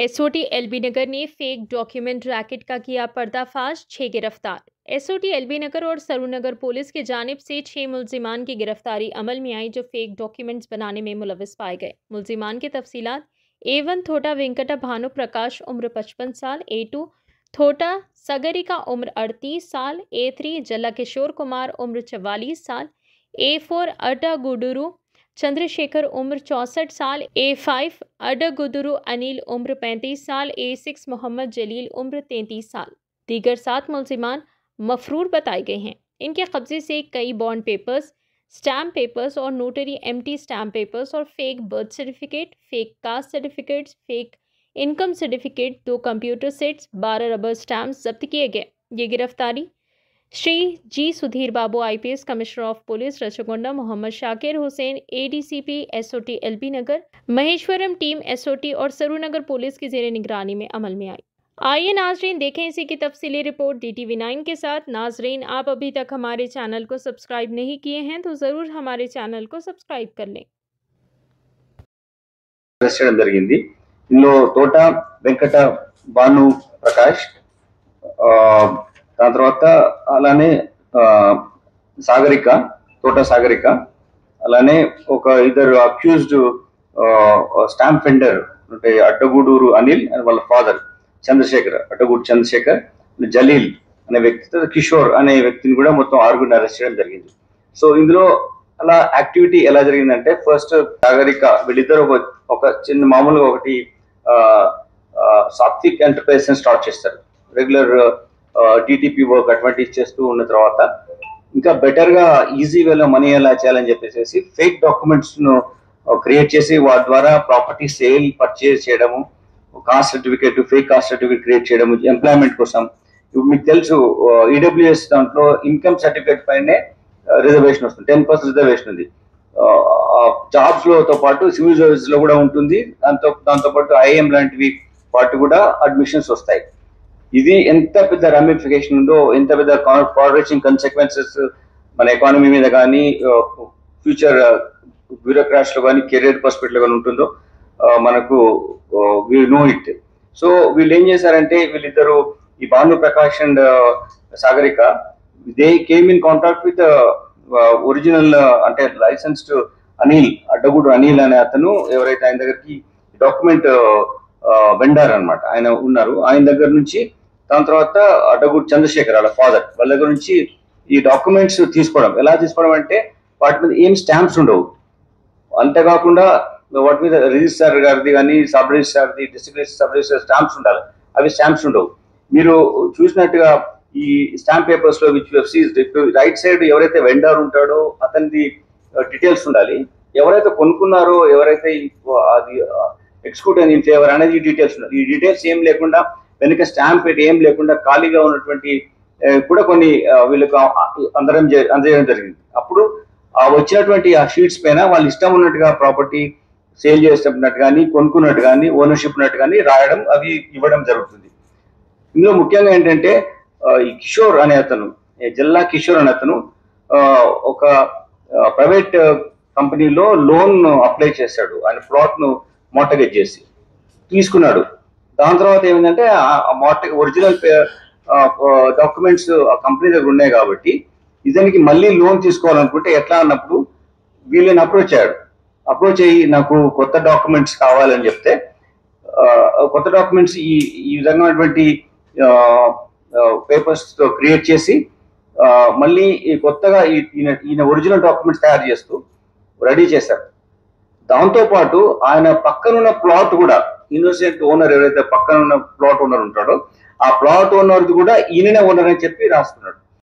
SOT LB नगर ने fake document racket का किया पर्दाफाश, 6 गिरफ्तार। एसओटी एलबी नगर और सरूनगर पुलिस की जानिब से 6 मुलजिमान की गिरफ्तारी अमल में आई जो फेक डॉक्यूमेंट्स बनाने में मुलविस पाए गए। मुलजिमान की तफसीलात: A1 थोटा वेंकटा भानु प्रकाश उम्र 55 साल, A2 थोटा सगरिका उम्र 38 साल, A3 जल्ला किशोर कुमार उम्र 44 साल, A4 अड्डागुडुरु चंद्रशेखर उम्र 64 साल, A5 अड्डागुडुरु अनिल उम्र 35 साल, A6 मोहम्मद जलील उम्र 33 साल। दीगर 7 मुलजिमान मफरूर बताए गए हैं। इनके कब्जे से कई बॉन्ड पेपर्स, स्टैम्प पेपर्स और नोटरी एम्प्टी स्टैम्प पेपर्स और fake birth certificate, fake caste certificates, fake income certificate, 2 computer sets, 12 rubber stamps जब्त किए गए। ये गिरफ्तारी Shri G Sudheer Babu IPS commissioner of police Rachakonda, Mohammed Shakir Hussain ADCP SOT LB Nagar, Maheshwaram team SOT और Saroornagar police की जेर निगरानी में अमल में आई। आइए नाजरीन देखें इसी की तफसीली रिपोर्ट DTV9 के साथ। नाजरीन, आप अभी तक हमारे चैनल को सब्सक्राइब नहीं किए हैं तो ज़रूर हमारे चैनल को सब्सक्राइब कर लें। ఇందులో తోట వెంకట భాను ప్రకాష్, దాని తర్వాత అలానే సాగరిక, తోట సాగరిక, అలానే ఒక ఇద్దరు అక్యూజ్డ్ స్టాంప్ వెండర్ అంటే అడ్డగూడూరు అనిల్ అండ్ వాళ్ళ ఫాదర్ చంద్రశేఖర్, అడ్డగూడు చంద్రశేఖర్, జలీల్ అనే వ్యక్తి, కిషోర్ అనే వ్యక్తిని కూడా మొత్తం 6 అరెస్ట్ చేయడం జరిగింది. సో ఇందులో అలా యాక్టివిటీ ఎలా జరిగిందంటే, ఫస్ట్ సాగరిక వీళ్ళిద్దరు ఒక చిన్న మామూలుగా ఒకటి సాత్విక్ ఎంటర్ప్రైజెస్ స్టార్ట్ చేస్తారు. రెగ్యులర్ టీటీపీ వర్క్ అటువంటి చేస్తూ ఉన్న తర్వాత ఇంకా బెటర్ గా ఈజీ వేలో మనీ ఎలా చేయాలని చెప్పేసి ఫేక్ డాక్యుమెంట్స్ ను క్రియేట్ చేసి వాటి ద్వారా ప్రాపర్టీ సేల్ పర్చేజ్ చేయడము, cost certificate, fake cost certificate create చేయడము ఎంప్లాయ్మెంట్ కోసం. ఇప్పుడు మీకు తెలుసు ఈడబ్ల్యూఎస్ దాంట్లో ఇన్కమ్ సర్టిఫికేట్ పైనే రిజర్వేషన్ వస్తుంది, 10% రిజర్వేషన్ ఉంది. జాబ్స్ లో పాటు సివిల్ సర్వీసెస్ లో కూడా ఉంటుంది. దాంతో పాటు ఐఎం లాంటివి వాటి కూడా అడ్మిషన్స్ వస్తాయి. ఇది ఎంత పెద్ద రామిఫికేషన్ ఉందో, ఎంత పెద్ద ఫార్ రీచింగ్ కన్సిక్వెన్సెస్ మన ఎకానమీ మీద కానీ, ఫ్యూచర్ బ్యూరోక్రాట్స్ లో కానీ, కెరీర్ పర్స్పెక్టివ్ లో కానీ ఉంటుందో మనకు వి నో ఇట్. సో వీళ్ళు ఏం చేశారంటే, వీళ్ళిద్దరు ఈ Bhanu Prakash and Sagarika, they came in contact with original అంటే లైసెన్స్డ్ అనిల్, అడ్డగూడు అనిల్ అనే అతను ఎవరైతే ఆయన దగ్గరికి డాక్యుమెంట్ వెండర్ అనమాట ఆయన ఉన్నారు, ఆయన దగ్గర నుంచి, దాని తర్వాత అడ్డగూడు చంద్రశేఖర్ వాళ్ళ ఫాదర్ వాళ్ళ దగ్గర నుంచి ఈ డాక్యుమెంట్స్ తీసుకోవడం. ఎలా తీసుకోవడం అంటే, వాటి మీద ఏం స్టాంప్స్ ఉండవు. అంతేకాకుండా వాటి మీద రిజిస్ట్రార్ గారిది కానీ, సబ్ రిజిస్ట్రార్ది, డిస్ట్రిక్ట్ సబ్ రిజిస్ట్రార్ స్టాంప్స్ ఉండాలి. అవి స్టాంప్స్ ఉండవు. మీరు చూసినట్టుగా ఈ స్టాంప్ పేపర్స్ లో విచ్ రైట్ సైడ్ ఎవరైతే వెండర్ ఉంటాడో అతనిది డీటెయిల్స్ ఉండాలి. ఎవరైతే కొనుక్కున్నారో, ఎవరైతే అది ఎగ్జిక్యూట్ అయింది ఇన్ ఫేవర్ అనేది డీటెయిల్స్ ఉండాలి. ఈ డీటెయిల్స్ ఏం లేకుండా, వెనుక స్టాంప్ పెట్టి ఏం లేకుండా ఖాళీగా ఉన్నటువంటి కూడా కొన్ని వీళ్ళకి అందజేయడం జరిగింది. అప్పుడు వచ్చినటువంటి ఆ షీట్స్ పైన వాళ్ళు ఇష్టం ఉన్నట్టుగా ప్రాపర్టీ సేల్ చేసినట్టు కానీ, కొనుక్కున్నట్టు కానీ, ఓనర్షిప్ ఉన్నట్టు కానీ రాయడం, అవి ఇవ్వడం జరుగుతుంది. ఇందులో ముఖ్యంగా ఏంటంటే, ఈ కిషోర్ అనే అతను, జల్లా కిషోర్ అనే అతను ఒక ప్రైవేట్ కంపెనీలో లోన్ అప్లై చేశాడు. ఆయన ప్లాట్ ను మోర్టగేజ్ చేసి తీసుకున్నాడు. దాని తర్వాత ఏమైందంటే, ఒరిజినల్ డాక్యుమెంట్స్ ఆ కంపెనీ దగ్గర ఉన్నాయి కాబట్టి ఇతనికి మళ్ళీ లోన్ తీసుకోవాలనుకుంటే ఎట్లా అన్నప్పుడు వీళ్ళని అప్రోచ్ అయ్యి నాకు కొత్త డాక్యుమెంట్స్ కావాలని చెప్తే, కొత్త డాక్యుమెంట్స్ ఈ విధమైనటువంటి పేపర్స్ క్రియేట్ చేసి మళ్ళీ కొత్తగా ఈయన ఒరిజినల్ డాక్యుమెంట్స్ తయారు చేస్తూ రెడీ చేశారు. దాంతో పాటు ఆయన పక్కనున్న ప్లాట్ కూడా, ఇన్నోసెంట్ ఓనర్ ఎవరైతే పక్కనున్న ప్లాట్ ఓనర్ ఉంటాడో ఆ ప్లాట్ ఓనర్ కూడా ఈయననే ఓనర్ అని చెప్పి రాస్తున్నాడు.